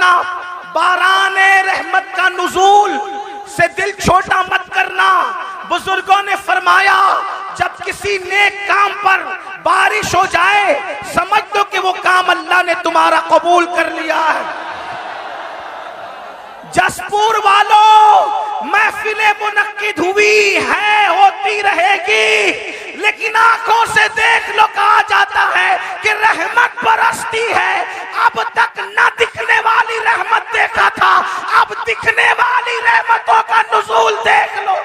करना, बाराने रहमत का नुज़ूल से दिल छोटा मत करना। बुजुर्गों ने फरमाया जब किसी नेक काम पर बारिश हो जाए समझ दो कि वो काम अल्लाह ने तुम्हारा कबूल कर लिया है। जसपुर वालों, महफिलें मुनक्किद हुई है, होती रहेगी, लेकिन आंखों से देख लो, कहा जाता है कि रहमत बरसती है। अब तक न दिखने वाली रहमत देखा था, अब दिखने वाली रहमतों का नुज़ूल देख लो।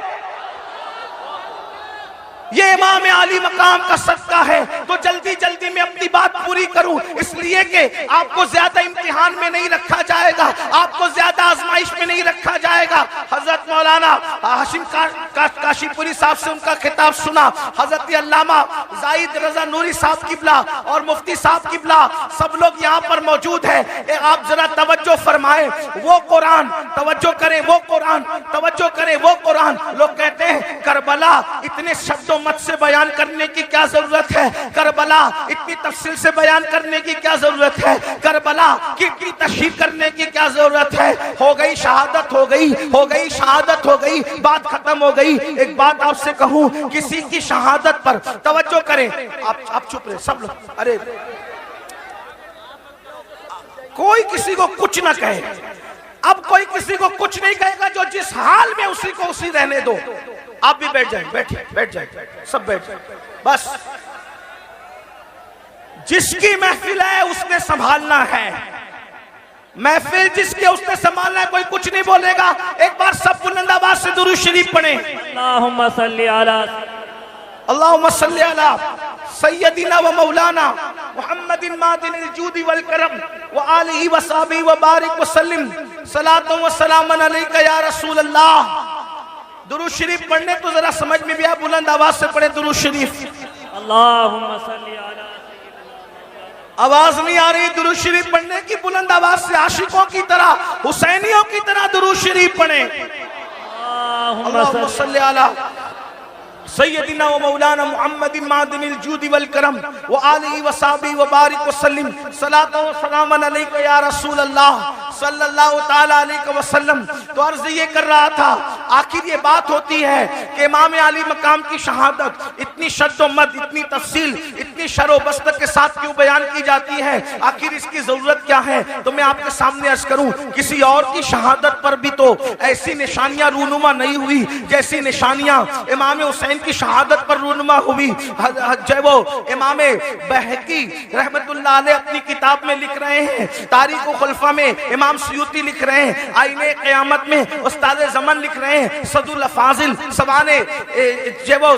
ये इमाम आली मकाम का सदका है। तो जल्दी जल्दी में अपनी बात पूरी करूं, इसलिए कि आपको ज्यादा इम्तिहान में नहीं रखा जाएगा, आपको ज्यादा आजमाइश में नहीं रखा जाएगा। हजरत मौलाना हाशिम काशीपुरी साहब से उनका खिताब सुना, हजरत अल्लामा जाहिद रजा नूरी साहब किबला और मुफ्ती साहब किबला सब लोग यहाँ पर मौजूद है। आप जरा तवज्जो फरमाए, वो कुरान तवज्जो करें, वो कुरान तवज्जो करें, वो कुरान। लोग कहते हैं करबला इतने शब्दों मत से बयान करने की क्या जरूरत है, करबला इतनी तफसील से बयान करने की क्या जरूरत है, करबला की इतनी तशरीह करने की क्या जरूरत है। हो गई शहादत, हो गई शहादत, हो गई, बात खत्म हो गई। एक बात आपसे कहूं, किसी की शहादत पर तवज्जो करें। आप चुप रहे सब लोग, अरे कोई किसी को कुछ ना कहे। अब कोई किसी को कुछ नहीं कहेगा, जो जिस हाल में उसी को उसी रहने दो। आप भी बैठ जाए, बैठ जाए, सब बैठ जाए। बस जिसकी महफिल है उसने संभालना है, महफिल जिसके उसने संभालना है, कोई कुछ नहीं बोलेगा। एक बार सब बुलंद आवाज से दुरूद शरीफ पढ़ें। अल्लाहुम्मा सल्ली अला सय्यदिना व मौलाना मुहम्मदिन मादिनिल जूदी वल करम व आलिहि व सहबिहि व बारिक व सल्लिम सलातो व सलामन अलैका या रसूल अल्लाह। दुरूद शरीफ पढ़ने तो जरा समझ में भी आए, बुलंद आवाज से पढ़े दुरूद शरीफ। अल्लाहुम्मा सल्ली अला, आवाज नहीं आ रही दुरूद शरीफ पढ़ने की, बुलंद आवाज से आशिकों की तरह, हुसैनियों की तरह दुरूद शरीफ पढ़े। अल्लाहुम्मा सल्ली अला सय्यदिना व मौलाना मुहम्मदिन मादिनिल जूदी वल करम व आलिहि व सहबिहि व बारिक व सल्लिम सलातो व सलामन अलैका या रसूल अल्लाह सल्लल्लाहु ताला अलैहि वसल्लम। तो अर्ज ये कर रहा था, आखिर ये बात होती है कि इमाम अली मकाम की शहादत इतनी शद्दो मद, इतनी तफसील, इतनी शरो बस्त के साथ क्यों बयान की जाती है, आखिर इसकी जरूरत क्या है। तो मैं आपके सामने अर्ज करूं, किसी और की शहादत पर भी तो ऐसी निशानियां रूनुमा नहीं हुई जैसी निशानियां इमाम हुसैन की शहादत पर रूनुमा हुई। जब वो इमाम बहकी रहमतुल्लाह अलैह अपनी किताब में लिख रहे हैं, तारीख व खुलफा में इमाम सुयूती लिख रहे हैं, आईने क़यामत में उस्ताद ज़मन लिख रहे हैं, सदुल फाजिल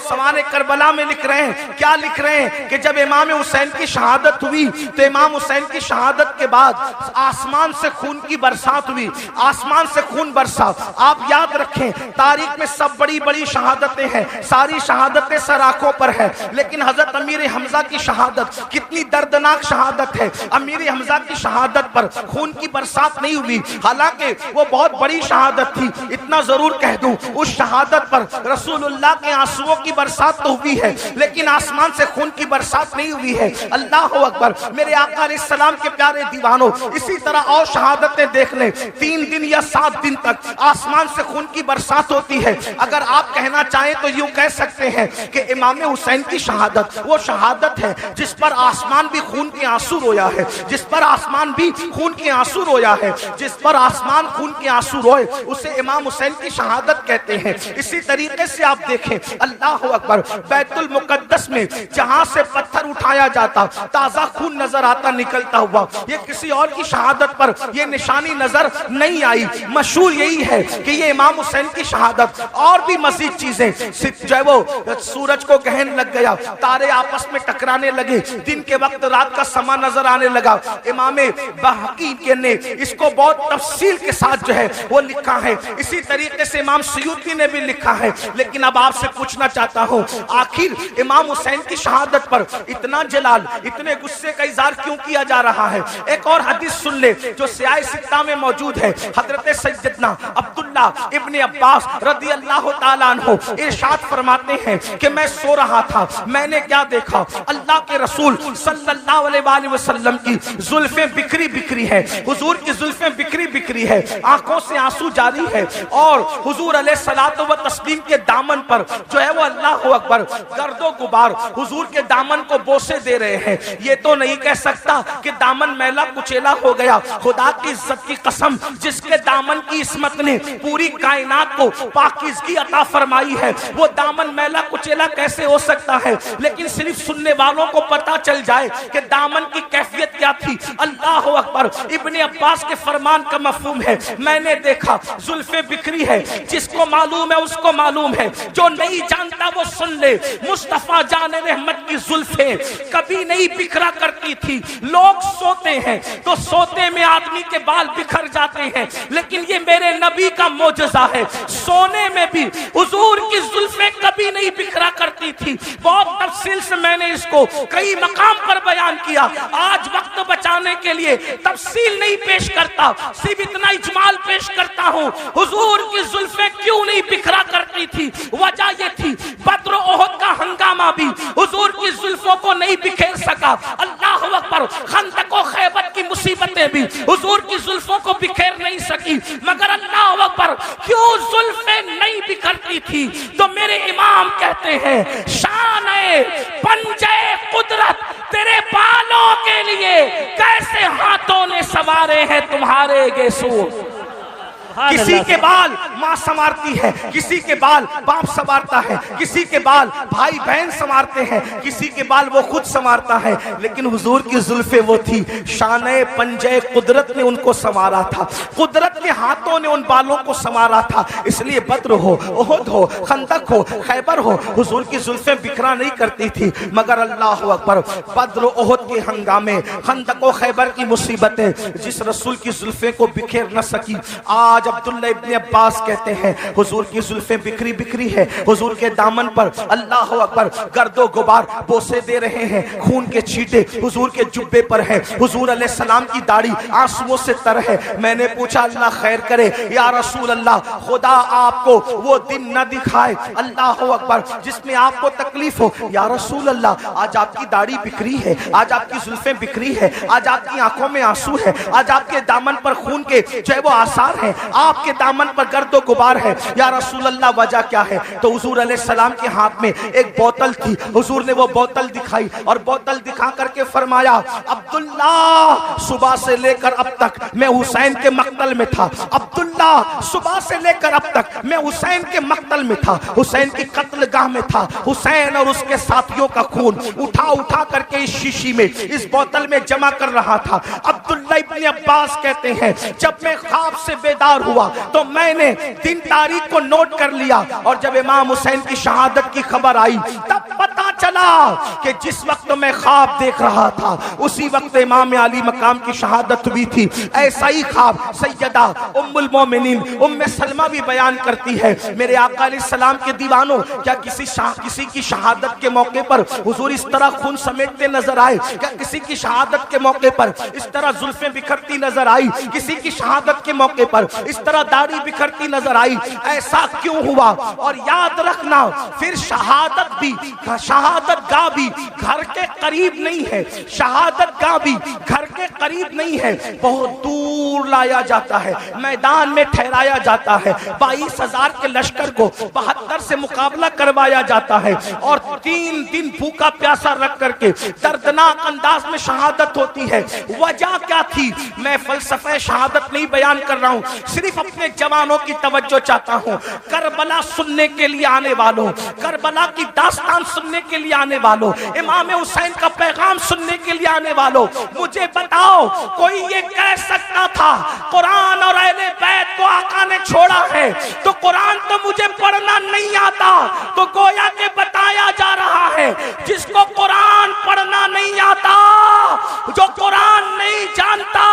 सवाने करबला में लिख रहे हैं। क्या लिख रहे हैं कि जब इमाम हुसैन की शहादत हुई तो इमाम हुसैन की शहादत के बाद आसमान से खून की बरसात हुई, आसमान से खून बरसा। आप याद रखें, तारीख में सब बड़ी बड़ी शहादतें हैं, सारी शहादतें सर आंखों पर है, लेकिन हजरत अमीर हमजा की शहादत कितनी दर्दनाक शहादत है। अमीर हमजा की शहादत पर खून की बरसात नहीं हुई, हालांकि वो बहुत बड़ी शहादत थी। इतना जरूर कह दूं, उस शहादत पर रसूलुल्लाह के आंसुओं की बरसात तो हुई है, लेकिन आसमान से खून की बरसात नहीं हुई है। अल्लाह अकबर। मेरे आका अलैहिस्सलाम के प्यारे दीवानों, इसी तरह और शहादतें देख लें, 3 दिन या 7 दिन तक आसमान से खून की बरसात होती है। अगर आप कहना चाहें तो यूं कह सकते हैं कि इमाम हुसैन की शहादत वो शहादत है जिस पर आसमान भी खून के आंसू रोया है, जिस पर आसमान भी खून के आंसू रोया है, जिस पर आसमान खून के आंसू रोए उसे इमाम हुसैन की शहादत कहते हैं। इसी तरीके से आप देखें, अल्लाह अकबर, बैतुल मुकद्दस में जहां से पत्थर उठाया जाता ताजा खून नजर आता निकलता हुआ, ये किसी और की शहादत पर ये निशानी नजर नहीं आई। मशहूर यही है कि ये इमाम हुसैन की शहादत। और भी मजीद चीजें, जो वो सूरज को गहन लग गया, तारे आपस में टकराने लगे, दिन के वक्त रात का समा नजर आने लगा। इमाम बहकी ने इसको बहुत तफसील के साथ जो है वो लिखा है। इसी तरीके से इमाम सुयूती ने भी लिखा है। लेकिन अब आपसे पूछना चाहता हूँ, आखिर इमाम हुसैन की शहादत पर इतना जलाल, इतने गुस्से का इजहार क्यों किया जा रहा है। एक और हदीस सुन ले जो सियाह सित्ता में मौजूद है। हजरत सैयदना अब्दुल्ला इब्ने अब्बास रदी अल्लाह ताला अन्हु इरशाद फरमाते हैं कि मैं सो रहा था, मैंने क्या देखा, अल्लाह के रसूल सल्लल्लाहु अलैहि वसल्लम की जुल्फें बिखरी बिखरी है, हुजूर की जुल्फें बिखरी बिखरी है, आंखों से आंसू जारी है और हुजूर अलैहिस्सलातु व तस्लीम के दामन पर जो है वो अल्लाह अकबर गर्दो गुबार हुजूर के दामन को बोसे दे रहे हैं। ये तो नहीं कह सकता कि दामन मैला कुचेला हो गया। खुदा की इज्जत की कसम, जिसके दामन की इस्मत ने पूरी कायनात को पाकीज़गी अता फरमाई है, वो दामन मैला कुचेला कैसे हो सकता है? लेकिन सिर्फ सुनने वालों को पता चल जाए कि दामन की कैफियत क्या थी। अल्लाह अकबर। इब्ने अब्बास के फरमान का मफहूम है, मैंने देखा जुल्फे बिखरी है, जिसको मालूम है उसको मालूम है, जो नहीं जानता वो सुन ले। मुस्तफा जान रहमत की जुल्फे कभी नहीं बिखरा करती थी। लोग सोते हैं तो सोते में आदमी के बाल बिखर जाते हैं, लेकिन ये मेरे नबी का मोजज़ा है, सोने में भी हुजूर की जुल्फे कभी नहीं बिखरा करती थी। बहुत तफसील से मैंने इसको कई मकाम पर बयान किया। आज वक्त बचाने के लिए तफसील नहीं पेश करता, सिर्फ इतना इजमाल पेश करता हूँ। हुजूर की जुल्फे क्यों नहीं बिखरा करती थी? वजह ये थी, बद्र ओहद का हंगामा भी हुजूर की जुल्फों को नहीं बिखेर सका। अल्लाह अकबर। खंदक और खैबर की मुसीबतें भी हुजूर की जुल्फों को बिखेर नहीं सकी। मगर अल्लाह अकबर, क्यों जुल्फे नहीं बिखरती थी? तो मेरे इमाम कहते हैं, शान है पंजे कुदरत तेरे बालों के लिए कैसे हाथों ने सवारे हैं तुम्हारे गेसूर। किसी के बाल माँ संवारती है, किसी के बाल बाप संवारता है, किसी के बाल भाई बहन संवारते हैं, किसी के बाल वो खुद संवारता है, लेकिन हुजूर की जुल्फे वो थी, शाने पंजे कुदरत ने उनको संवारा था, कुदरत के हाथों ने उन बालों को संवारा था। इसलिए बद्र हो, ओहद हो, खंदक हो, खैबर हो, हुजूर की जुल्फे बिखरा नहीं करती थी। मगर अल्लाह अकबर, बद्र ओहद के हंगामे, खंदक और खैबर की मुसीबतें जिस रसूल की जुल्फे को बिखेर न सकी, आज अब्दुल्ला इब्ने अब्बास कहते हैं हुजूर की जुल्फे बिखरी बिखरी है, हुजूर के दामन पर अल्लाह अकबर गर्दो गुबार बोसे दे रहे हैं, खून के छींटे हुजूर के जुब्बे पर है, हुजूर अलैहिस्सलाम की दाढ़ी आंसुओं से तर है। मैंने पूछा अल्लाह खैर करे या रसूल अल्लाह, खुदा आपको वो दिन न दिखाए अल्लाह अकबर जिसमें आपको तकलीफ हो। या रसूल अल्लाह, आज आपकी दाढ़ी बिखरी है, आज आपकी जुल्फे बिखरी है, आज आपकी आंखों में आंसू है, आज आपके दामन पर खून के जो है वो आसार है, आपके दामन पर गर्दो गुबार है। या रसूल अल्लाह वजह क्या है? तो हुजूर अलैहिस्सलाम के हाथ में एक बोतल थी, हुजूर ने वो बोतल दिखाई और बोतल दिखा करके फरमाया, अब्दुल्ला सुबह से लेकर अब तक मैं हुसैन के मक्तल में था, अब्दुल्ला सुबह से लेकर अब तक मैं हुसैन के मक्तल में था, हुसैन की कत्लगाह में था, हुसैन और उसके साथियों का खून उठा उठा करके इस शीशी में, इस बोतल में जमा कर रहा था। अब्दुल्ला इब्ने अब्बास कहते हैं, जब मैं ख्वाब से बेदार हुआ तो मैंने दिन तारीख को नोट कर लिया और जब इमाम हुसैन की शहादत की खबर आई तब पता चला कि जिस वक्त मैं ख्वाब देख रहा था उसी वक्त इमाम अली मकाम की शहादत हुई थी। ऐसा ही ख्वाब सैयदा उम्मुल मोमिनीन उम्मे सलमा भी बयान करती है। मेरे आका अलैहिस्सलाम के दीवानों, क्या किसी की शहादत के मौके पर हुजूर इस तरह खून समेटते नजर आए? क्या किसी की शहादत के मौके पर इस तरह जुल्फे बिखरती नजर आई? किसी की शहादत के मौके पर इस तरह दाढ़ी बिखरती नजर आई? ऐसा क्यों हुआ? और याद रखना, फिर शहादत भी, शहादत गाह भी घर के करीब नहीं है, शहादत गाह भी घर के करीब नहीं है, बहुत दूर लाया जाता है, मैदान में ठहराया जाता है। 22,000 के लश्कर को 72 से मुकाबला करवाया जाता है और 3 दिन भूखा प्यासा रख करके दर्दनाक अंदाज में शहादत होती है। वजह क्या थी? मैं फलसफे शहादत नहीं बयान कर रहा हूं, सिर्फ अपने जवानों की तवज्जो चाहता हूं। करबला सुनने के लिए आने वालों, करबला की दास्तान सुनने के लिए आने वालों, इमाम हुसैन का पैगाम सुनने के लिए आने वालों, मुझे बताओ कोई ये कह सकता था कुरान और अहले बैत को आका ने छोड़ा है तो कुरान तो मुझे पढ़ना नहीं आता? तो गोया के बताया जा रहा है जिसको कुरान पढ़ना नहीं आता, जो कुरान नहीं जानता,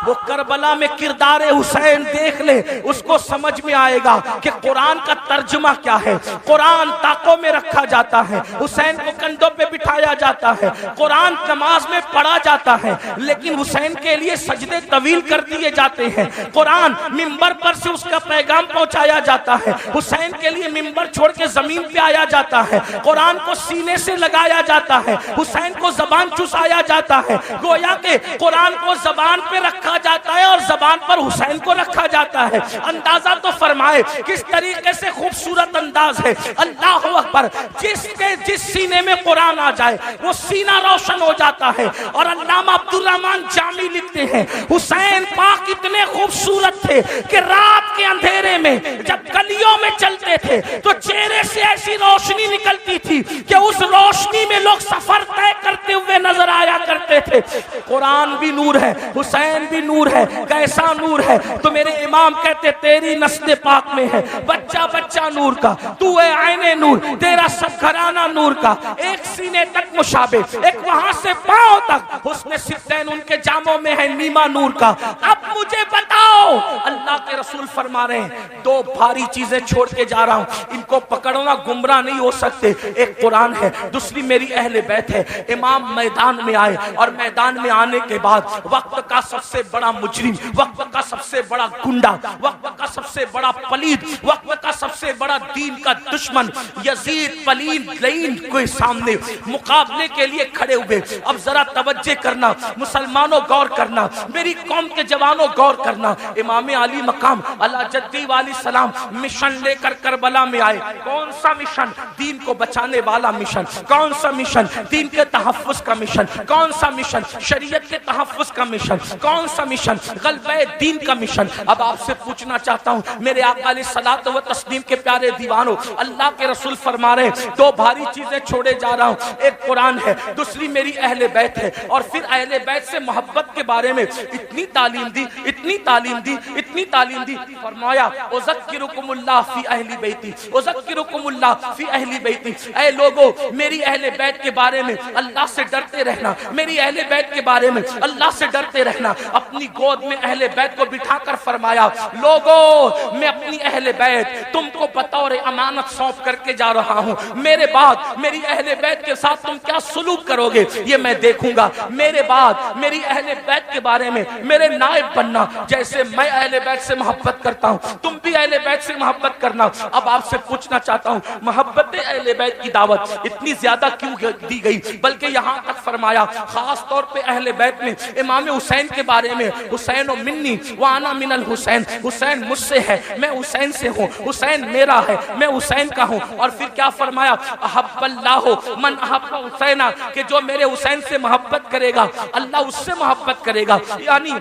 वो करबला में किरदार हुसैन देख ले, उसको समझ में आएगा कि कुरान का तर्जुमा क्या है। कुरान ताकों में रखा जाता है, हुसैन को कंधों पे बिठाया जाता है, कुरान नमाज में पढ़ा जाता है, लेकिन हुसैन के लिए सजदे तवील कर दिए जाते हैं। कुरान मिंबर पर से उसका पैगाम पहुंचाया जाता है, हुसैन के लिए मिंबर छोड़ के जमीन पे आया जाता है, कुरान को सीने से लगाया जाता है, हुसैन को जबान चुसाया जाता है। गोया के कुरान को जबान पे रखा जाता है और जबान पर हुसैन को रखा जाता है। अंदाजा तो फरमाए किस तरीके से खूबसूरत अंदाज है। अल्लाह अकबर। जिस सीने में कुरान आ जाए वो सीना रोशन हो जाता है। और अल्लामा अब्दुल रहमान जामी लिखते हैं हुसैन पाक इतने खूबसूरत थे कि रात के अंधेरे में जब गलियों में चलते थे तो चेहरे से ऐसी रोशनी निकलती थी कि उस रोशनी में लोग सफर तय करते हुए नजर आया करते थे। कुरान भी नूर है, हुसैन भी नूर है। कैसा नूर है? तो मेरे इमाम कहते तेरी नस्ल पाक में है बच्चा बच्चा नूर का, तू है आईने नूर, तेरा सब घराना नूर का। एक सीने तक मुशाबे, एक वहां से पांव तक हुस्न सित्तैन उनके जामों में है नीमा नूर का। अब मुझे बताओ, अल्लाह के रसूल फरमा रहे हैं दो भारी चीजें छोड़ के जा रहा हूं, इनको पकड़ना, गुमराह नहीं हो सकते। एक कुरान है, दूसरी मेरी अहले बैत है। इमाम मैदान में आए और मैदान में आने के बाद वक्त का सबसे बड़ा मुजरिम, वक्त का सबसे बड़ा गुंडा, वक्त का सबसे बड़ा पलीद, वक्त का सबसे बड़ा दीन का दुश्मन यजीद पलीद लईन के सामने मुकाबले के लिए खड़े हुए। अब जरा तवज्जो करना मुसलमानों, गौर करना, मेरी कौम के जवानों गौर करना। इमाम अली मकाम अला जद्दी वाली सलाम मिशन लेकर करबला में आए। कौन सा मिशन? दीन को बचाने वाला मिशन। कौन सा मिशन? दीन के तहफ्फुज का मिशन। कौन सा मिशन? शरीयत के तहफ्फुज का मिशन। कौन सा मिशन? गलबे दीन का मिशन। अब आपसे पूछना चाहता हूं मेरे आका अलैहिस्सलातु व तस्लीम के प्यारे दीवानों, अल्लाह के रसूल फरमा रहे दो भारी चीजें छोड़े जा रहा हूं, एक कुरान है, दूसरी मेरी अहले बैत है। और फिर अहले बैत से मोहब्बत के बारे में इतनी तालीम दी, इतनी तालीम दी, इतनी तालीम दी। फरमाया उज़क्किरुकुमुल्लाह फी अहली बैती, उज़क्किरुकुमुल्लाह फी अहली बैती। ऐ लोगों, मेरी अहले बैत के बारे में अल्लाह से डरते रहना, मेरी अहले बैत के बारे में अल्लाह से डरते रहना। अपनी गोद में अहले बैत को बिठाकर फरमाया लोगों, मैं अपनी अहले बैत तुमको बतौर अमानत सौंप करके जा रहा हूं। मेरे बाद मेरी अहले बैत के साथ तुम क्या सुलूक करोगे ये मैं देखूंगा। मेरे बाद मेरी अहले बैत के बारे में मेरे नायब बनना। जैसे मैं अहले बैत से मोहब्बत करता हूं, तुम भी अहले बैत से मोहब्बत करना। अब आपसे पूछना चाहता हूं मोहब्बत अहले बैत की दावत इतनी ज्यादा क्यों दी गई? बल्कि यहां तक फरमाया खास तौर पे अहले बैत में इमाम हुसैन के बारे में, हुसैन मिन्नी व अना मिनल हुसैन, हुसैन मुझसे है, मैं हुसैन से हूं, हुसैन मेरा है, मैं हुसैन का हूं। और फिर क्या फरमाया? अहब्बल्लाहु मन अहब्बा हुसैना, कि जो मेरे हुसैन से मोहब्बत करेगा अल्लाह उससे मोहब्बत करेगा। यानी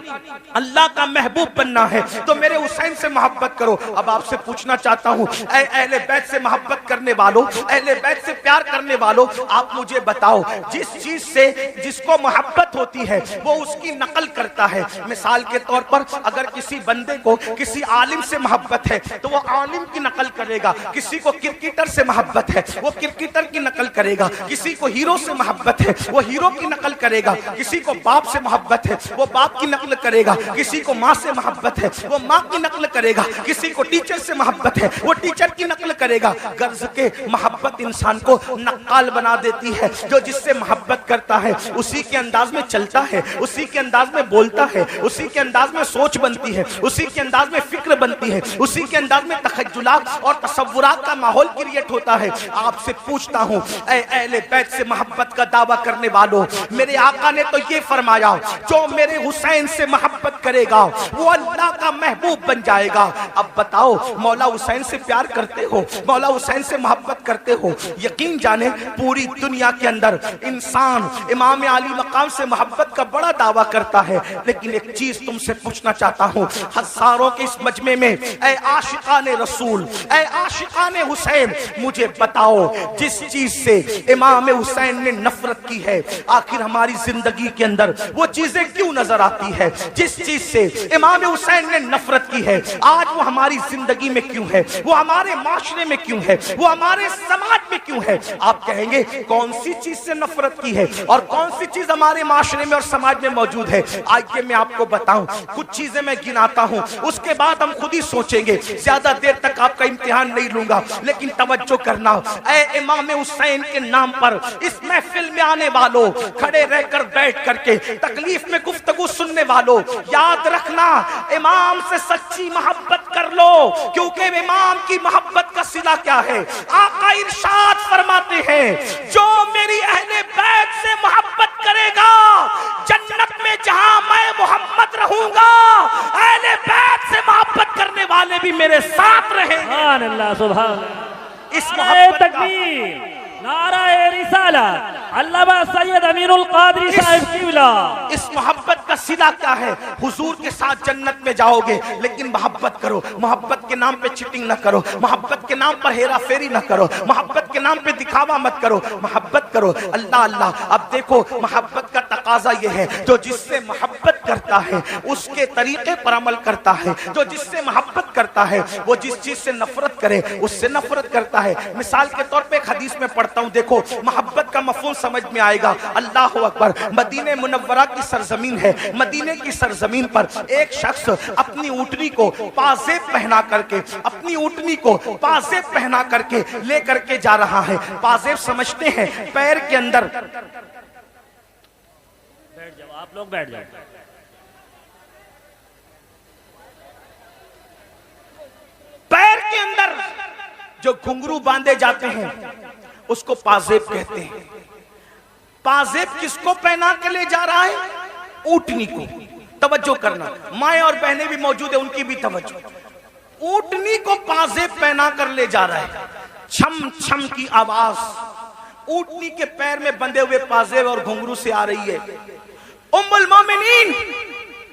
अल्लाह का महबूब बनना है तो मेरे हुसैन से मोहब्बत करो। अब आपसे पूछना चाहता हूं ऐ अहले बैत से मोहब्बत करने वालों, अहले बैत से प्यार करने वालों, आप मुझे बताओ जिस चीज से जिसको मोहब्बत होती है वो उसकी नकल करता है। मिसाल के तौर पर अगर किसी बंदे को किसी आलिम से मोहब्बत है तो वो आलिम की नकल करेगा। किसी को क्रिकेटर से मोहब्बत है वो क्रिकेटर की नकल करेगा। किसी को हीरो से मोहब्बत है वो हीरो की नकल करेगा। किसी को बाप से मोहब्बत है वो बाप की नकल करेगा। किसी को माँ से मोहब्बत है वो माँ की नकल करेगा। किसी को टीचर से मोहब्बत है वो टीचर की नकल करेगा। गर्ज के मोहब्बत इंसान को नक्काल बना देती है। जो जिससे मोहब्बत करता है उसी के अंदाज में चलता है, उसी के अंदाज में बोलता है, उसी के अंदाज में सोच बनती है, उसी के अंदाज में फिक्र बनती है, उसी के अंदाज में तखज्जुलात और तसव्वुरात का माहौल क्रिएट होता है। आपसे पूछता हूं ऐ अहले बैत से मोहब्बत का दावा करने वालों, मेरे आका ने तो ये फरमाया जो मेरे हुसैन से मोहब्बत करेगा वो अल्लाह का महबूब बन जाएगा। अब बताओ मौला हुसैन से प्यार करते हो, मौला हुसैन से मोहब्बत करते हो? यकीन जाने पूरी दुनिया के अंदर इंसान इमाम अली मकाम से मोहब्बत का बड़ा दावा करता है। लेकिन एक चीज तुमसे पूछना चाहता हूं हजारों के इस मजमे में, ऐ आशिकाने रसूल, ऐ आशिकाने हुसैन, मुझे बताओ जिस चीज से इमाम हुसैन ने नफरत की है आखिर हमारी जिंदगी के अंदर वो चीजें क्यों नजर आती है? जिस चीज से इमाम हुसैन ने नफरत की है आज वो हमारी जिंदगी में क्यों है? वो हमारे माशरे में क्यों है? वो हमारे समाज में क्यों है? आप कहेंगे कौन सी चीज से नफरत की है और कौन सी चीज हमारे माशरे में और समाज में मौजूद है? आइए मैं आपको बताऊं, कुछ चीजें मैं गिनाता हूं, उसके बाद हम खुद ही सोचेंगे। ज्यादा देर तक आपका इम्तिहान नहीं लूंगा, लेकिन तवज्जो करना। ऐ इमाम हुसैन के नाम पर इस महफिल में आने वालों, खड़े रहकर बैठ करके तकलीफ में गुफ्तगू सुनने वालों, याद रखना इमाम से सच्ची मोहब्बत कर लो, क्योंकि इमाम की मोहब्बत का सिला क्या है? आका इरशाद फरमाते हैं जो मेरी अहले बैत से मोहब्बत करेगा जन्नत में जहां मैं मोहम्मद रहूंगा भी मेरे साथ रहेंगे। सुभान अल्लाह, सुभान अल्लाह। इस मोहब्बत का तकबीर, नाराए रिसालत, अल्लामा सैयद अमीरुल कादरी साहब क़िबला। इस मोहब्बत का सिला क्या है? हुजूर के साथ जन्नत में जाओगे, लेकिन मोहब्बत करो। मोहब्बत के नाम पे चिटिंग ना करो, मोहब्बत के नाम पर हेरा फेरी ना करो, मोहब्बत के नाम पे दिखावा मत करो, मोहब्बत करो। अल्लाह अल्लाह। अब देखो मोहब्बत का तकाजा ये है, जो जिससे मोहब्बत करता है उसके तरीके पर अमल करता है। जो जिससे मोहब्बत करता है वो जिस चीज से नफरत करे उससे नफरत करता है। मिसाल के तौर पे एक हदीस में पढ़ता हूँ, देखो मोहब्बत का मफहूम समझ में आएगा। अल्लाह अकबर। मदीने मुनव्वरा की सरजमीन है, मदीने की सरजमीन पर एक शख्स अपनी ऊँटनी को पाजेब पहना करके, अपनी ऊँटनी को पाजेब पहना करके ले करके जा रहा है। पाजेब समझते हैं पैर के अंदर। बैठ जाओ, आप लोग बैठ जाओ। पैर के अंदर जो घुंघरू बांधे जाते हैं उसको पाजेब कहते हैं। पाजेब किसको पहना के ले जा रहा है? ऊँटनी को। तवज्जो करना, माए और बहनें भी मौजूद है, उनकी भी तवज्जो। ऊँटनी को पाजेब पहना कर ले जा रहा है। छम छम की आवाज ऊँटनी के पैर में बंधे हुए पाजेब और घुंघरू से आ रही है। उम्मुल मोमिनीन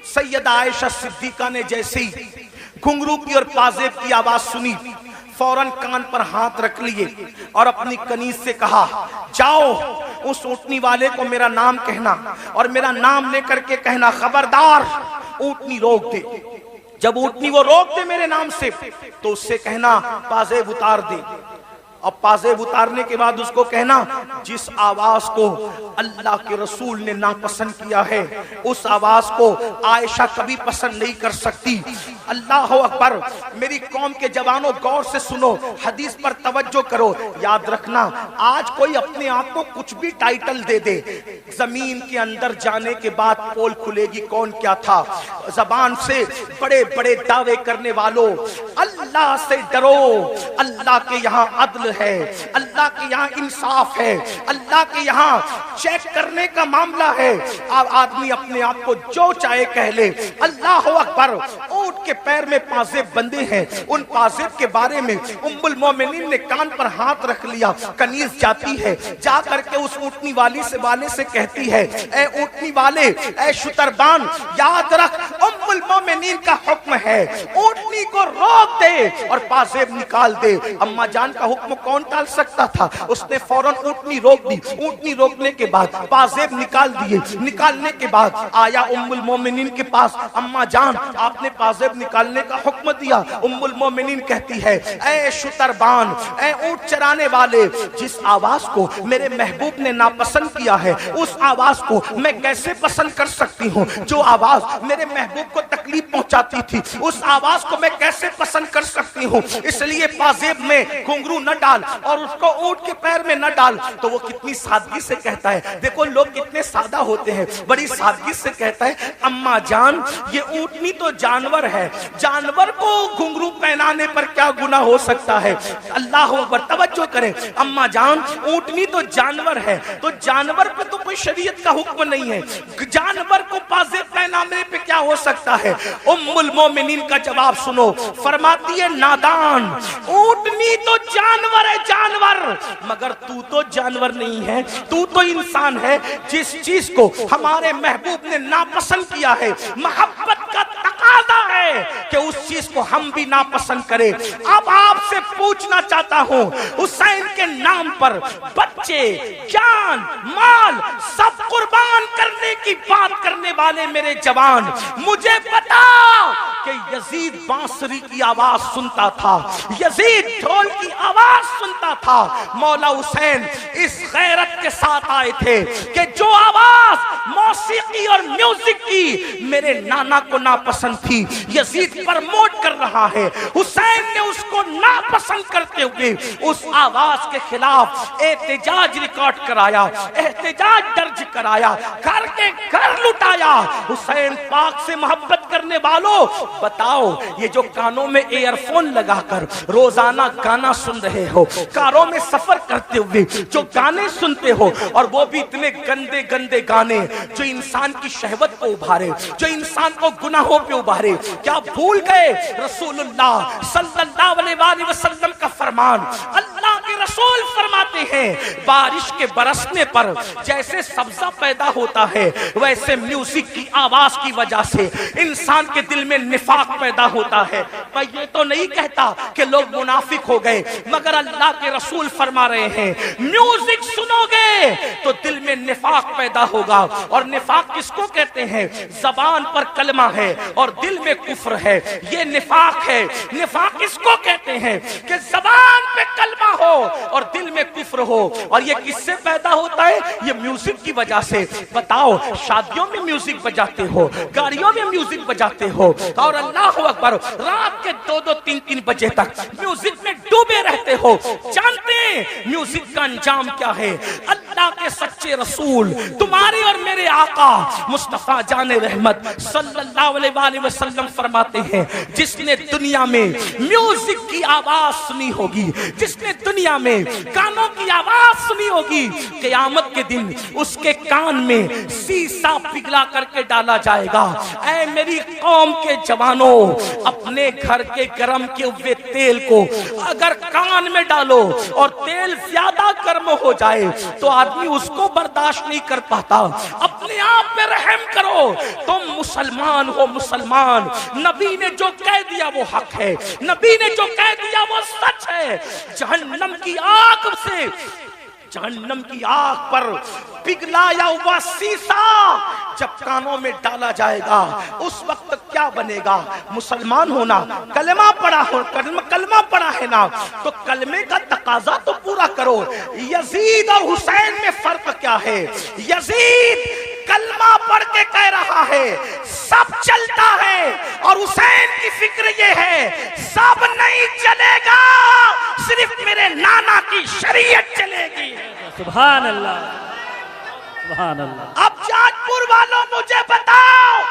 सैयदा आयशा सिद्दीका ने जैसे ही घुंघरू की और पाजेब की आवाज सुनी, फौरन कान पर हाथ रख लिए और अपनी कनीज से कहा, जाओ उस ऊँटनी वाले को मेरा नाम कहना और मेरा नाम लेकर के कहना, खबरदार ऊँटनी रोक दे। जब ऊँटनी वो रोक दे मेरे नाम से तो उससे कहना पाजेब उतार दे। और पाजेब उतारने के बाद उसको कहना, जिस आवाज को अल्लाह के रसूल ने नापसंद किया है उस आवाज को आयशा कभी पसंद नहीं कर सकती। अल्लाह अकबर। मेरी कौम के जवानों गौर से सुनो, हदीस पर तवज्जो करो। याद रखना, आज कोई अपने आप को कुछ भी टाइटल दे दे, जमीन के अंदर जाने के बाद पोल खुलेगी कौन क्या था। जबान से बड़े बड़े दावे करने वालों, अल्लाह से डरो। अल्लाह के यहाँ अदल है, अल्लाह के यहाँ इंसाफ है, अल्लाह के यहाँ चेक करने का मामला है। अब आदमी अपने आप को जो चाहे कह ले। अल्लाह अकबर। ऊँट के पैर में पाजेब बंधे हैं, उन पाजेब के बारे में उम्मुल मोमिनीन ने कान पर हाथ रख लिया। कनीज जाती है, जा करके उस ऊँटनी वाली से वाले से कहती है, ए ऊँटनी वाले, ए शुतरबान, याद रख उम्मुल मोमिनीन का हुक्म है, ऊँटनी को रोक दे और पाजेब निकाल दे। अम्मा जान का हुक्म कौन टाल सकता था? उसने फौरन ऊँटनी रोक दी। ऊँटनी रोकने के बाद पाजेब निकाल दिए। निकालने के बाद आया उम्मुल मोमिनीन के पास, अम्मा जान आपने पाजेब निकालने का हुक्म दिया। उम्मुल मोमिनीन कहती है, ए शुतरबान, ए ऊँट चराने वाले, जिस आवाज को मेरे महबूब ने नापसंद किया है उस आवाज को मैं कैसे पसंद कर सकती हूँ? जो आवाज मेरे महबूब को तकलीफ पहुंचाती थी उस आवाज को मैं कैसे पसंद कर सकती हूँ? इसलिए पाजेब में घुंघरू न डाल और उसको ऊँट के पैर में न डाल। तो वो कितनी सादगी से कहता है, देखो लोग कितने सादा होते हैं, बड़ी सादगी से कहता है, अम्मा जान ये ऊँटनी तो जानवर है, जानवर को घुंघरू पहनाने पर क्या गुनाह हो सकता है? अल्लाह अकबर। तवज्जो करें, अम्मा जान ऊँटनी तो जानवर है, तो जानवर पे तो कोई शरीयत का हुक्म नहीं है, जानवर को पाजेब पहनाने पे क्या हो सकता है? उम्मुल मोमिनीन का जवाब सुनो, फरमाती है, नादान, ऊँटनी तो जानवर है, जानवर, मगर तू तो जानवर नहीं है, तू तो इंसान है। जिस चीज को हमारे महबूब ने नापसंद किया है, मोहब्बत का तकाजा है कि उस चीज को हम भी नापसंद करें। अब आपसे पूछना चाहता हूं, हुसैन के नाम पर बच्चे, जान, माल सब कुर्बान करने की बात करने वाले मेरे जवान, मुझे बताओ कि यजीद बांसुरी की आवाज सुनता था, यजीद ढोल की आवाज सुनता था। मौला हुसैन इस गैरत के साथ आए थे कि जो आवाज मौसीकी और म्यूजिक की मेरे नाना को नापसंद थी, यजीद प्रमोट कर रहा है। हुसैन ने उसको नापसंद करते हुए उस आवाज के खिलाफ एहतजाज रिकॉर्ड कराया, एहतजाज दर्ज कराया, घर के घर लुटाया। हुसैन पाक से मोहब्बत करने वालों, बताओ ये जो कानों में ईयरफोन लगाकर रोजाना गाना सुन रहे हो, कारों में सफर करते हुए जो गाने सुनते हो, और वो भी इतने गंदे गंदे गाने जो इंसान की शहवत को उभारे, जो इंसान को गुनाहों पे उभारे, क्या भूल गए रसूलुल्लाह सल्लल्लाहु अलैहि वसल्लम का फरमान? अल्लाह के रसूल फरमाते हैं बारिश के बरसने पर जैसे सब्जा पैदा होता है, वैसे म्यूजिक की आवाज की वजह से इंसान के दिल में निफाक पैदा होता है। मैं ये तो नहीं कहता कि लोग मुनाफिक हो गए, मगर अल्लाह के रसूल फरमा रहे हैं म्यूजिक सुनोगे तो दिल में निफाक पैदा होगा। और निफाक किसको कहते हैं? जबान पर कलमा है और दिल में कुफ्र है, ये निफाक है। निफाक किसको कहते हैं? कि जबान पे कलमा हो और दिल में कुफ्र हो। और ये किससे पैदा होता है? ये म्यूजिक की वजह से। बताओ, शादियों में म्यूजिक बजाते हो, गाड़ियों में म्यूजिक बजाते हो, और अल्लाह अकबर रात के 2-2, 3-3 बजे तक म्यूजिक में डूबे रहते हो। जानते हैं म्यूजिक का अंजाम क्या है? अल्लाह के सच्चे रसूल तुम्हारे और मेरे आका मुस्तफा जाने रहमत सल्लल्लाहु अलैहि वसल्लम फरमाते हैं जिसने दुनिया में म्यूजिक की आवाज सुनी होगी, जिसने दुनिया में गानों की आवाज सुनी होगी, क़यामत के दिन उसके कान में शीशा पिघला करके डाला जाएगा। ऐ मेरी कौम के जवानों, अपने घर के गरम किए हुए तेल को अगर कान में डालो और तेल ज्यादा गर्म हो जाए तो आदमी उसको बर्दाश्त नहीं कर पाता। अपने आप पे रहम करो, तुम मुसलमान हो मुसलमान। नबी ने जो कह दिया वो हक है, नबी ने जो कह दिया वो सच है। जहन्नम की आग से, जहन्नम की आग पर पिघलाया हुआ शीशा जब कानों में डाला जाएगा उस वक्त क्या बनेगा? मुसलमान होना, कलमा पढ़ा हो, कलमा पढ़ा है ना, तो कलमे का तकाजा तो पूरा करो। यजीद और हुसैन में फर्क क्या है? यजीद कलमा पढ़ के कह रहा है सब चलता है, और हुसैन की फिक्र ये है सब नहीं चलेगा, सिर्फ मेरे नाना की शरीयत चलेगी। सुभान अल्लाह, सुभान अल्लाह। अब जाजपुर वालों मुझे बताओ,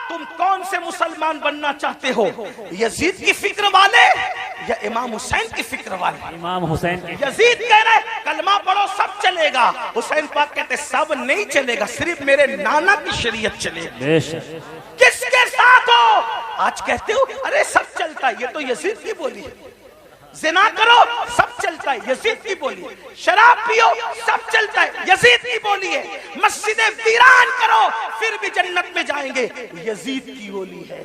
तुम कौन से मुसलमान बनना चाहते हो? यजीद की फिक्र वाले या इमाम हुसैन की फिक्र वाले? इमाम हुसैन की। यजीद कह रहे कलमा पढ़ो सब चलेगा, हुसैन पाक कहते सब नहीं चलेगा, सिर्फ मेरे नाना की शरीयत चलेगी। किसके साथ हो? आज कहते हो अरे सब चलता है, ये तो यजीद की बोली है। जिना करो सब चलता है, यजीद की बोली है। शराब पियो सब चलता है, यजीद की बोली है। मस्जिदें वीरान करो फिर भी जन्नत में जाएंगे, यजीद की बोली है।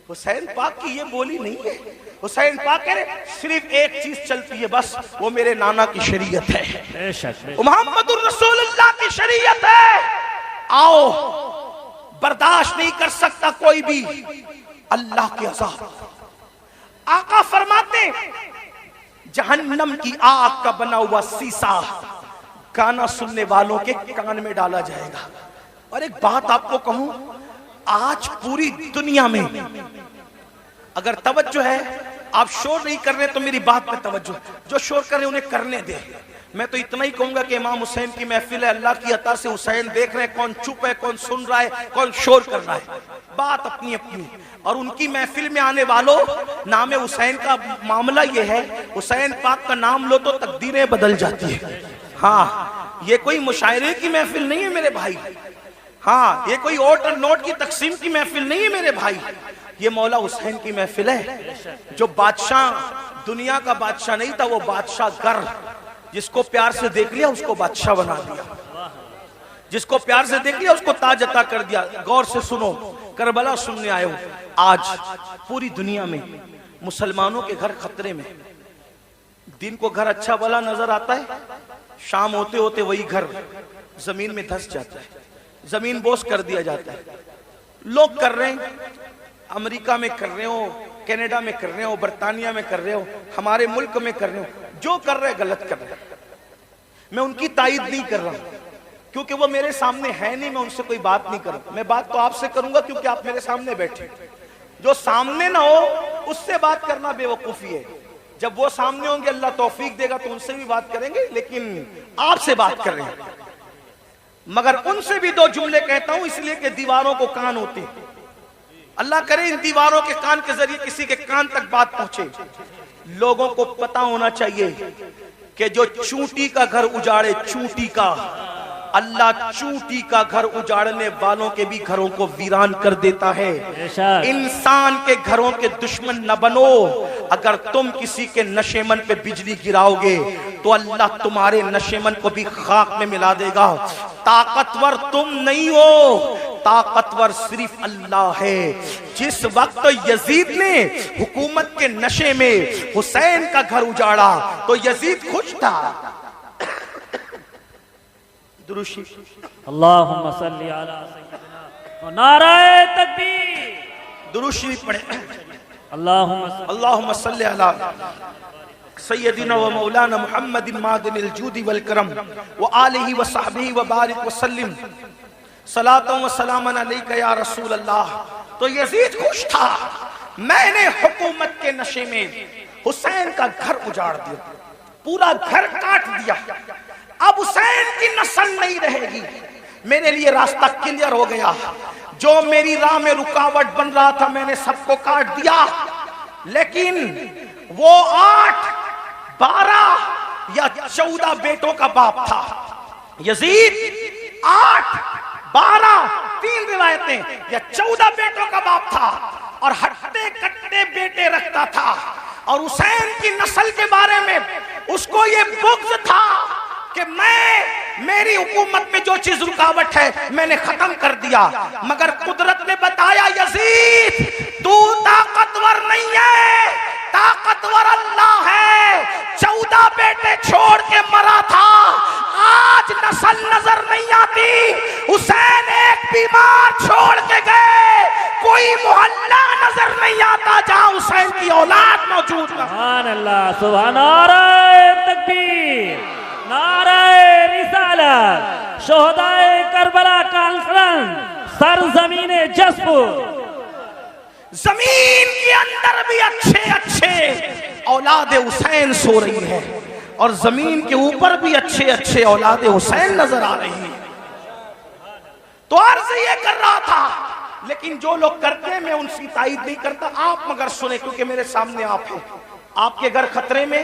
हुसैन पाक की ये बोली नहीं है। हुसैन पाक कह रहे सिर्फ एक चीज चलती है बस, वो मेरे नाना की शरीयत है, मोहम्मदुर रसूलुल्लाह की शरीयत है। आओ, बर्दाश्त नहीं कर सकता कोई भी अल्लाह के अज़ाब। आका फरमाते जहन्नम की आग का बना हुआ शीशा गाना सुनने वालों के कान में डाला जाएगा। और एक बात आपको कहूं, आज पूरी दुनिया में अगर तवज्जो है, आप शोर नहीं कर रहे तो मेरी बात पे तवज्जो, जो शोर कर रहे उन्हें करने दे। मैं तो इतना ही कहूंगा कि इमाम हुसैन की महफिल है, अल्लाह की अता से हुसैन देख रहे हैं, कौन चुप है, कौन सुन रहा है, कौन शोर कर रहा है, बात अपनी अपनी। और उनकी महफिल में आने वालों, नाम हुसैन का मामला ये है, हुसैन पाक का नाम लो तो तकदीरें बदल जाती है। हाँ, ये कोई मुशायरे की महफिल नहीं है मेरे भाई। हाँ, ये कोई ओट और नोट की तकसीम की महफिल नहीं है मेरे भाई। ये मौला हुसैन की महफिल है। जो बादशाह दुनिया का बादशाह नहीं था, वो बादशाह गर, जिसको प्यार से देख लिया उसको बादशाह बना दिया, जिसको प्यार से देख लिया उसको ताज अता कर दिया। गौर से सुनो, करबला सुनने आए हो। आज पूरी दुनिया में मुसलमानों के घर खतरे में। दिन को घर अच्छा भला नजर आता है, शाम होते होते वही घर जमीन में धंस जाता है, जमीन बोस कर दिया जाता है। लोग कर रहे हैं, अमेरिका में कर रहे हो, कनाडा में कर रहे हो, बर्तानिया में कर रहे हो, हमारे मुल्क में कर रहे हो, जो कर रहे गलत कर रहे। मैं उनकी तायद नहीं कर रहा क्योंकि वो मेरे सामने है नहीं, मैं उनसे कोई बात नहीं करूं। मैं बात तो आपसे करूंगा क्योंकि आप मेरे सामने बैठे। जो सामने ना हो उससे बात करना बेवकूफी है। जब वो सामने होंगे अल्लाह तौफीक देगा तो उनसे भी बात करेंगे, लेकिन आपसे बात कर रहे हैं। मगर उनसे भी दो जुमले कहता हूं इसलिए कि दीवारों को कान होते हैं। अल्लाह करे इन दीवारों के कान के जरिए किसी के कान तक बात पहुंचे। लोगों को पता होना चाहिए कि जो चूंटी का घर उजाड़े, चूंटी का, अल्लाह चूंटी का घर उजाड़ने वालों के भी घरों को वीरान कर देता है। इंसान के घरों के दुश्मन न बनो। अगर तुम किसी के नशेमन पे बिजली गिराओगे तो अल्लाह तुम्हारे नशेमन को भी खाक में मिला देगा। ताकतवर तुम नहीं हो, ताकतवर सिर्फ अल्लाह है। जिस वक्त यजीद ने हुकूमत के नशे में हुसैन का घर उजाड़ा तो यजीद खुश था। दुरूशी अल्लाहुम्मा सल्ली अला सय्यिदिना, नाराए तकबीर, दुरूशी पढ़े। अल्लाहुम्मा सल्ली अला सय्यिदिना व मौलाना मुहम्मदिन मादिनिल जूदी वल करम व आलिहि व सहबिहि व बारिक व सल्लिम सलातन व सलामन अलैका या रसूल अल्लाह। तो यजीद खुश था, मैंने हुकूमत के नशे में हुसैन का घर उजाड़ दिया, पूरा घर काट दिया, अब हुसैन की नस्ल नहीं रहेगी। मेरे लिए रास्ता क्लियर हो गया। जो मेरी राह में रुकावट बन रहा था मैंने सबको काट दिया। लेकिन वो 8, 12 या 14 बेटों का बाप था यजीद। 8, 12, 3 रिवायतें या 14 बेटों का बाप था और हट्टे कट्टे बेटे रखता था। और हुसैन की नस्ल के बारे में उसको ये बुग़्ज़ था कि मेरी हुकूमत में जो चीज रुकावट है मैंने खत्म कर दिया। मगर कुदरत ने बताया यजीद तू ताकतवर नहीं है, ताकतवर अल्लाह है। 14 बेटे छोड़ के मरा था, आज नस्ल नजर नहीं आती। हुसैन एक बीमार छोड़ के गए, कोई मोहल्ला नजर नहीं आता जहां हुसैन की औलाद मौजूद न। सुभान अल्लाह, सुभान, नाराए तकबीर, नाराए रिसालत, शोहदाए करबला कॉन्फ्रेंस, सरजमीने जसपुर। जमीन के अंदर भी अच्छे अच्छे औलाद हुसैन सो रही है और जमीन के ऊपर भी अच्छे अच्छे औलाद हुसैन नजर आ रही है। तो अर्ज ये कर रहा था, लेकिन जो लोग करते हैं मैं उनकी तायद नहीं करता। आप मगर सुने, क्योंकि मेरे सामने आप हैं। आपके घर खतरे में,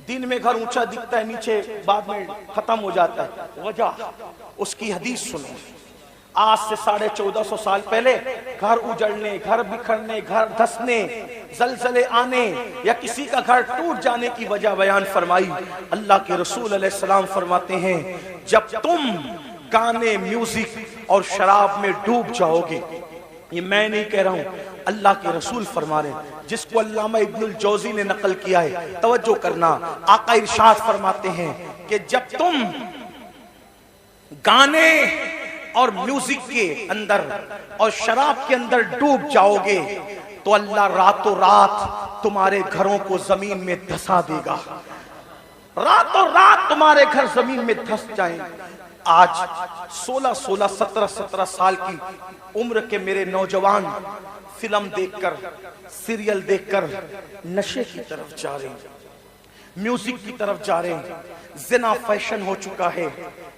दिन में घर ऊंचा दिखता है, नीचे बाद में खत्म हो जाता है। वजह उसकी हदीस सुनो। आज से 1450 साल पहले घर उजड़ने, घर बिखरने, घर धंसने, जलजले आने या किसी का घर टूट जाने की वजह बयान फरमाई। अल्लाह के रसूल अलैहिस्सलाम फरमाते हैं, जब तुम गाने, म्यूजिक और शराब में डूब जाओगे, ये मैं नहीं कह रहा हूं, अल्लाह के रसूल फरमा रहे हैं, जिसको अल्लामा इब्नुल जौजी ने नकल किया है। तवज्जो करना, आका इरशाद फरमाते हैं कि जब तुम गाने और म्यूजिक के अंदर और शराब के अंदर डूब जाओगे तो अल्लाह रातों रात तुम्हारे घरों को जमीन में धंसा देगा। रातों रात तुम्हारे घर जमीन में धंस जाएंगे। आज 16, 17 साल की उम्र के मेरे नौजवान फिल्म देखकर, सीरियल देखकर नशे की तरफ जा रहे हैं, म्यूजिक की तरफ जा रहे हैं। जिना फैशन हो चुका है।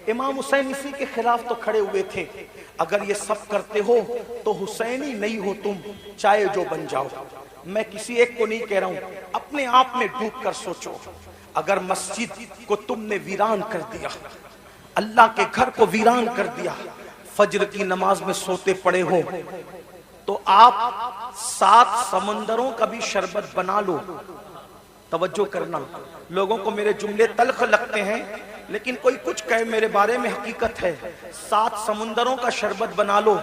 इमाम हुसैन इसी के खिलाफ तो खड़े हुए थे। अगर ये सब करते हो तो हुसैनी नहीं हो तुम, चाहे जो बन जाओ। मैं किसी एक को नहीं कह रहा हूं, अपने आप में डूब कर सोचो। अगर मस्जिद को तुमने वीरान कर दिया, अल्लाह के घर को वीरान कर दिया, फजर की नमाज में सोते पड़े हो, तो आप 7 समंदरों का भी शरबत बना लो। तवज्जो करना, लोगों को मेरे जुमले तल्ख लगते हैं, लेकिन कोई कुछ कहे मेरे बारे में हकीकत है। 7 समुंदरों का शरबत बना लो,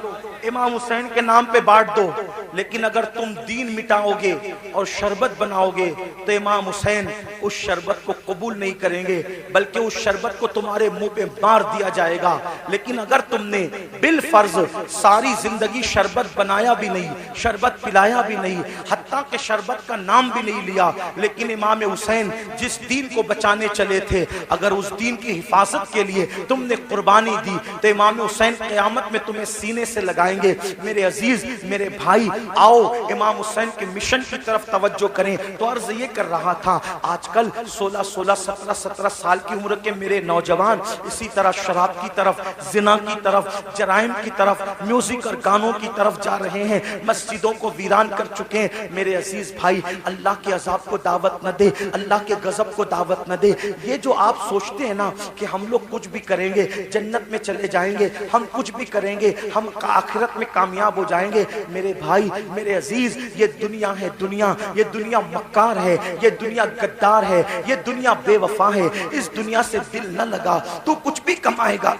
इमाम हुसैन के नाम पे बांट दो। लेकिन अगर तुम दीन मिटाओगे और शरबत बनाओगे तो इमाम हुसैन उस शरबत को कबूल नहीं करेंगे, बल्कि उस शरबत को तुम्हारे मुंह पे मार दिया जाएगा। लेकिन अगर तुमने बिल फर्ज सारी जिंदगी शरबत बनाया भी नहीं, शरबत पिलाया भी नहीं, हत्ता के शरबत का नाम भी नहीं लिया। लेकिन इमाम हुसैन जिस दीन को बचाने चले थे, अगर उस दीन की हिफाजत के लिए तुमने कुर्बानी दी तो इमाम हुसैन क़यामत में तुम्हें सीने से लगाएंगे। मेरे अजीज, मेरे भाई, आओ इमाम हुसैन के मिशन की तरफ तवज्जो करें। तो अर्ज ये कर रहा था, आजकल 16-16, 17-17 साल की उम्र के मेरे नौजवान इसी तरह शराब की तरफ, जिना की तरफ, जराइम की तरफ, म्यूजिक और गानों की तरफ जा रहे हैं, मस्जिदों को वीरान कर चुके हैं। मेरे अजीज भाई, अल्लाह के अजाब को दावत न दे, अल्लाह के गजब को दावत न दे। ये जो आप सोचते हैं ना कि हम लोग कुछ भी करेंगे जन्नत में चले जाएंगे, हम कुछ भी करेंगे हम आखिरत में कामयाब हो जाएंगे, मेरे भाई, मेरे अजीज, ये दुनिया है दुनिया, ये दुनिया मक्कार है, ये दुनिया गद्दार है, ये दुनिया बेवफा है। इस दुनिया से दिल न लगा, तू कुछ भी कमाएगा,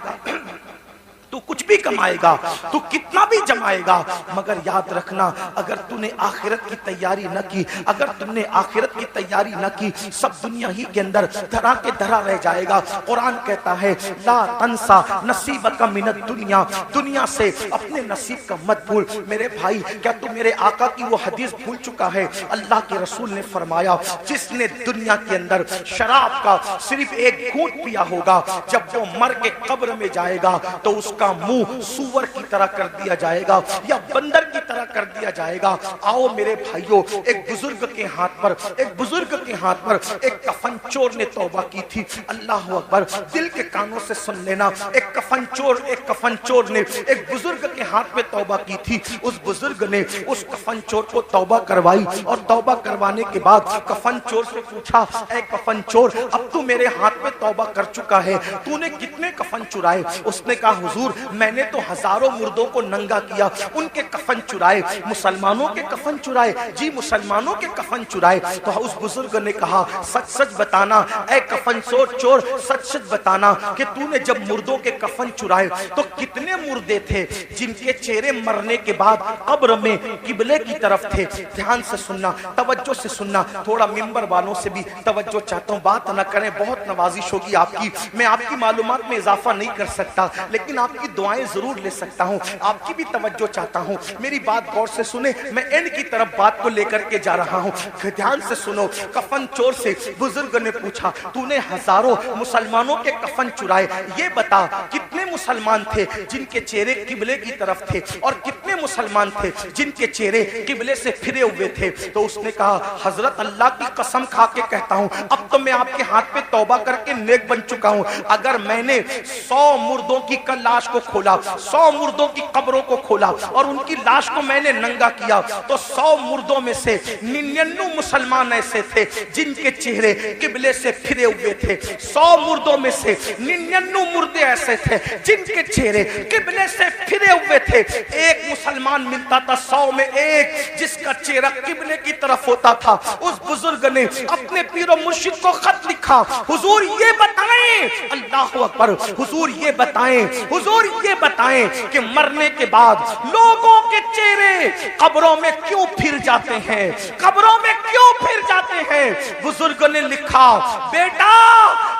तू कुछ भी कमाएगा, तू कितना भी जमाएगा, मगर याद रखना, अगर तूने आखिरत की तैयारी न की, अगर तुमने आखिरत की तैयारी न की, सब दुनिया ही के अंदर धरा के धरा रह जाएगा। कुरान कहता है, ला तंसा नसीबका मिनद दुनिया, दुनिया से अपने नसीब का मत भूल। मेरे भाई, क्या तू मेरे आका की वो हदीस भूल चुका है? अल्लाह के रसूल ने फरमाया, जिसने दुनिया के अंदर शराब का सिर्फ एक घूंट पिया होगा, जब वो मर के कब्र में जाएगा तो उसका मुंह सूअर की तरह कर दिया जाएगा या बंदर की तरह कर दिया जाएगा। आओ मेरे भाइयों, एक बुजुर्ग के हाथ पर, एक बुजुर्ग के हाथ पर एक कफन चोर ने तौबा की थी। अल्लाह अकबर, दिल के कानों से सुन लेना। एक कफन चोर ने एक बुजुर्ग के हाथ में तौबा की थी। उस बुजुर्ग ने उस कफन चोर को तौबा करवाई और तौबा करवाने के बाद कफन चोर से पूछा, ऐ कफन चोर, अब तू मेरे हाथ में तौबा कर चुका है, तूने कितने कफन चुराए? उसने कहा, हुजूर, मैंने तो हजारों मुर्दों को नंगा किया, उनके कफन चुराए। मुसलमानों के कफन चुराए? जी, मुसलमानों के कफन चुराए। तो उस बुजुर्ग ने कहा, सच सच बताना ऐ कफन चोर, सच सच बताना कि तूने जब मुर्दों के कफन चुराए तो कितने मुर्दे थे जिनके चेहरे मरने के बाद कब्र में किबले की तरफ थे? ध्यान से सुनना, तवज्जो से सुनना। थोड़ा मिंबर वालों से भी तवज्जो चाहता हूँ, बात न करें, बहुत नवाजिश होगी आपकी। मैं आपकी मालूमात में इजाफा नहीं कर सकता, लेकिन आपकी दुआएं जरूर ले सकता हूं। आपकी भी तवज्जो चाहता हूं, मेरी बात गौर से सुने। मैं एंड की तरफ बात को लेकर के जा रहा हूं, ध्यान से सुनो। कफन चोर से बुजुर्ग ने पूछा, तूने हजारों मुसलमानों के कफन चुराए, ये बता कितने मुसलमान थे जिनके चेहरे किबले की तरफ थे और कितने मुसलमान थे जिनके चेहरे किबले से फिरे हुए थे? तो उसने कहा, हजरत अल्लाह की कसम खा के कहता हूं, अब तो मैं आपके हाथ पे तौबा करके नेक बन चुका हूं। अगर मैंने 100 मुर्दों की लाश को खोला, 100 मुर्दों की कब्रों को खोला और उनकी लाश को मैंने नंगा किया, तो 100 मुर्दों में से 99 मुसलमान ऐसे थे जिनके चेहरे किबले से फिरे हुए थे। 100 मुर्दों में से 99 मुर्दे ऐसे थे जिनके चेहरे किबले से फिरे हुए थे। एक मुसलमान मिलता था 100 में एक जिसका चेहरा किबले की तरफ होता था। उस बुजुर्ग ने अपने पीरो मुर्शिद को खत लिखा, हुजूर ये बताएं, अल्लाह अकबर, हुजूर ये बताएं, हुजूर ये बताएं कि मरने के बाद लोगों के चेहरे कब्रों में क्यों फिर जाते हैं? कब्रों में क्यों फिर जाते हैं? बुजुर्ग ने लिखा, बेटा,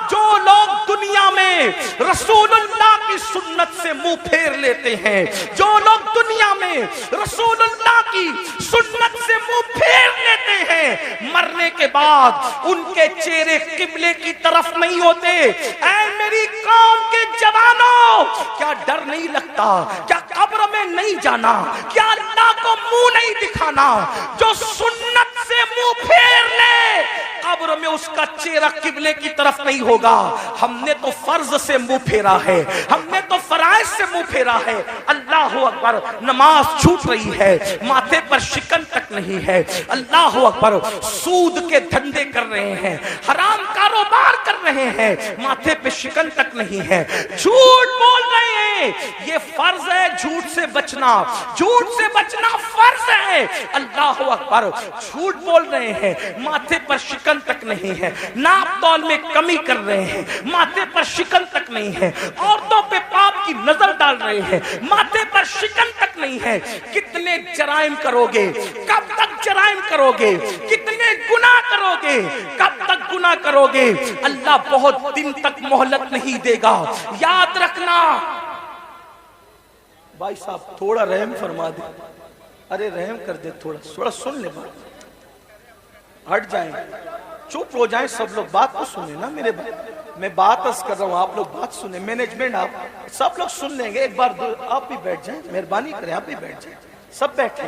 जो लोग दुनिया में रसूलुल्लाह की सुन्नत से मुंह फेर लेते हैं, जो लोग दुनिया में रसूलुल्लाह की सुन्नत से मुंह फेर लेते हैं, मरने के बाद उनके चेहरे किबले की तरफ नहीं होते। ऐ मेरी कौम के जवानों, क्या डर नहीं लगता? क्या कब्र में नहीं जाना? क्या अल्लाह को मुंह नहीं दिखाना? जो सुन्नत से मुंह फेर ले, कब्र में उसका चेहरा किबले की तरफ नहीं होगा। हमने तो फर्ज से मुंह फेरा है, हमने तो फराइज से मुंह फेरा है। अल्लाह अकबर, नमाज छूट रही है, माथे पर शिकन तक नहीं है। अल्लाह अकबर, सूद के धंधे कर रहे हैं, हराम कारोबार कर रहे हैं, माथे पे शिकन तक नहीं है, झूठ बोल रहे हैं। ये फर्ज है झूठ से बचना, झूठ से बचना फर्ज है। अल्लाह अकबर, झूठ बोल रहे हैं, माथे पर शिकन तक नहीं है, नाप तौल में कमी कर रहे हैं, माथे पर शिकन तक नहीं है, औरतों पे पाप की नजर डाल रहे हैं, माथे पर शिकन तक नहीं है। कितने जराइम करोगे? कब तक जराइम करोगे? कितने गुनाह करोगे? कब तक गुनाह करोगे? अल्लाह बहुत दिन तक मोहलत नहीं देगा, याद रखना। भाई साहब, थोड़ा रहम फरमा दे, अरे रहम कर दे, थोड़ा थोड़ा सुन ले बात। हट जाएं, चुप हो जाएं सब लोग, बात तो सुने ना मेरे मैं बात कर रहा हूँ, आप लोग बात सुने, मैनेजमेंट आप सब लोग सुन लेंगे। एक बार आप भी बैठ जाएं, मेहरबानी करें आप भी बैठ जाएं, सब बैठे।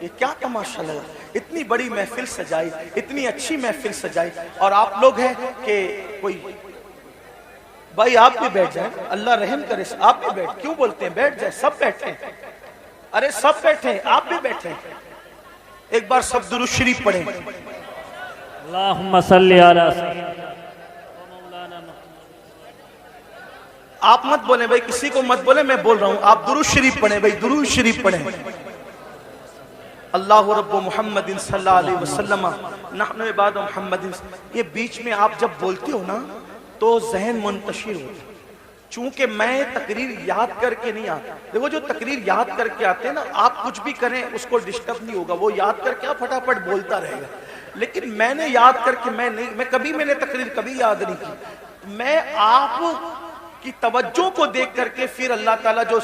ये क्या तमाशा लगा, इतनी बड़ी महफिल सजाई, इतनी अच्छी महफिल सजाई, और आप लोग हैं कि कोई भाई आप भी बैठ जाएं, अल्लाह रहम करे, आप भी बैठ, क्यों बोलते हैं बैठ जाए, सब बैठे, अरे सब बैठे, आप भी बैठे। एक बार सब दुरूद शरीफ पढ़ें। अल्लाहुम्मा सल्ली अला सय्यिदना आप मत बोले भाई, किसी को मत बोले, मैं बोल रहा हूं, आप दुरूद शरीफ पढ़ें भाई, दुरूद शरीफ पढ़ें। अल्लाह रब्बु मुहम्मदिन सल्लल्लाहु अलैहि वसल्लम नहनु इबाद मुहम्मदिन। ये बीच में आप जब बोलते हो ना तो जहन मुंतशिर होता है, चूंकि मैं तकरीर याद करके नहीं आता। देखो जो तकरीर याद करके आते हैं ना, आप कुछ भी करें उसको डिस्टर्ब नहीं होगा, वो याद करके आप फटाफट बोलता रहेगा। लेकिन मैंने याद करके मैं कभी मैंने तकरीर कभी याद नहीं की, मैं आप की तवज्जो को देख करके फिर अल्लाह ताला जो